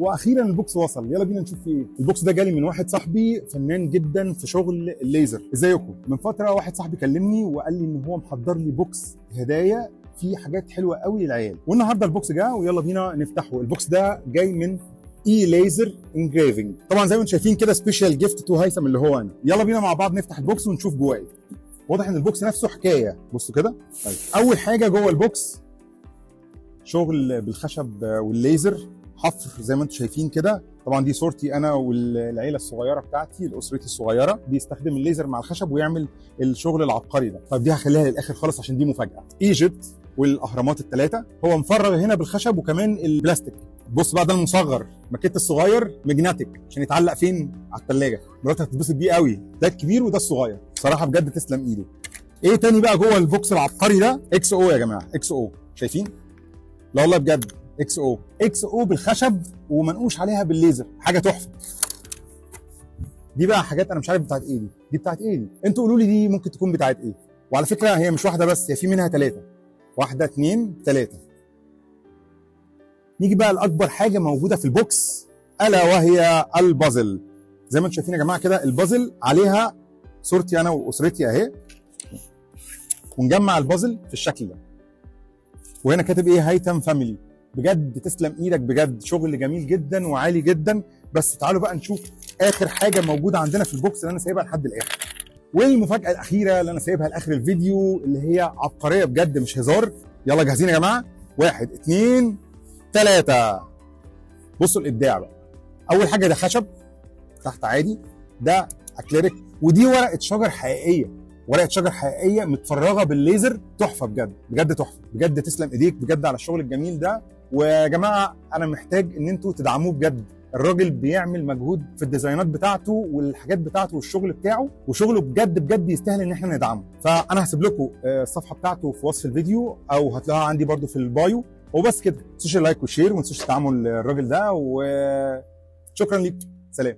واخيرا البوكس وصل. يلا بينا نشوف فيه ايه. البوكس ده جالي من واحد صاحبي فنان جدا في شغل الليزر. ازيكم؟ من فتره واحد صاحبي كلمني وقال لي ان هو محضر لي بوكس هدايا فيه حاجات حلوه قوي للعيال، والنهارده البوكس جه ويلا بينا نفتحه. البوكس ده جاي من اي ليزر انجريفنج، طبعا زي ما انتم شايفين كده سبيشال جيفت تو هيثم اللي هو انا. يلا بينا مع بعض نفتح البوكس ونشوف جواه ايه. واضح ان البوكس نفسه حكايه. بصوا كده. طيب اول حاجه جوه البوكس شغل بالخشب والليزر، حفر زي ما انتم شايفين كده. طبعا دي صورتي انا والعيله الصغيره بتاعتي، اسرتي الصغيره، بيستخدم الليزر مع الخشب ويعمل الشغل العبقري ده. طيب دي هخليها للاخر خالص عشان دي مفاجاه. ايجيبت والاهرامات الثلاثه، هو مفرغ هنا بالخشب وكمان البلاستيك. بص بقى ده المصغر، ماكيت الصغير ماجناتيك عشان يتعلق فين؟ على الثلاجه. مراتي هتتبسط بيه قوي. ده الكبير وده الصغير، بصراحه بجد تسلم ايده. ايه تاني بقى جوه البوكس العبقري ده؟ اكس او يا جماعه، اكس او شايفين؟ لا والله بجد اكس او، اكس او بالخشب ومنقوش عليها بالليزر، حاجه تحفه. دي بقى حاجات انا مش عارف بتاعت ايه دي بتاعت ايه دي؟ انتوا قولوا لي دي ممكن تكون بتاعت ايه؟ وعلى فكره هي مش واحده بس، هي في منها ثلاثه. واحده اثنين ثلاثه. نيجي بقى لاكبر حاجه موجوده في البوكس الا وهي البازل. زي ما انتم شايفين يا جماعه كده البازل عليها صورتي انا واسرتي اهي، ونجمع البازل في الشكل ده. وهنا كاتب ايه؟ هيثم فاميلي. بجد تسلم ايدك، بجد شغل جميل جدا وعالي جدا. بس تعالوا بقى نشوف اخر حاجه موجوده عندنا في البوكس اللي انا سايبها لحد الاخر، والمفاجاه الاخيره اللي انا سايبها لاخر الفيديو اللي هي عبقريه بجد مش هزار. يلا جاهزين يا جماعه؟ 1 2 3. بصوا الابداع بقى. اول حاجه ده خشب تحت عادي، ده اكليريك، ودي ورقه شجر حقيقيه، ورقه شجر حقيقيه متفرغه بالليزر. تحفه بجد، بجد تحفه، بجد تسلم ايديك بجد على الشغل الجميل ده. ويا جماعه انا محتاج ان انتوا تدعموه بجد. الراجل بيعمل مجهود في الديزاينات بتاعته والحاجات بتاعته والشغل بتاعه، وشغله بجد بجد يستاهل ان احنا ندعمه. فانا هسيب لكم الصفحه بتاعته في وصف الفيديو، او هتلاقوها عندي برده في البايو. وبس كده، ما تنسوش اللايك والشير، وما تنسوش تدعموا الراجل ده، وشكرا ليك. سلام.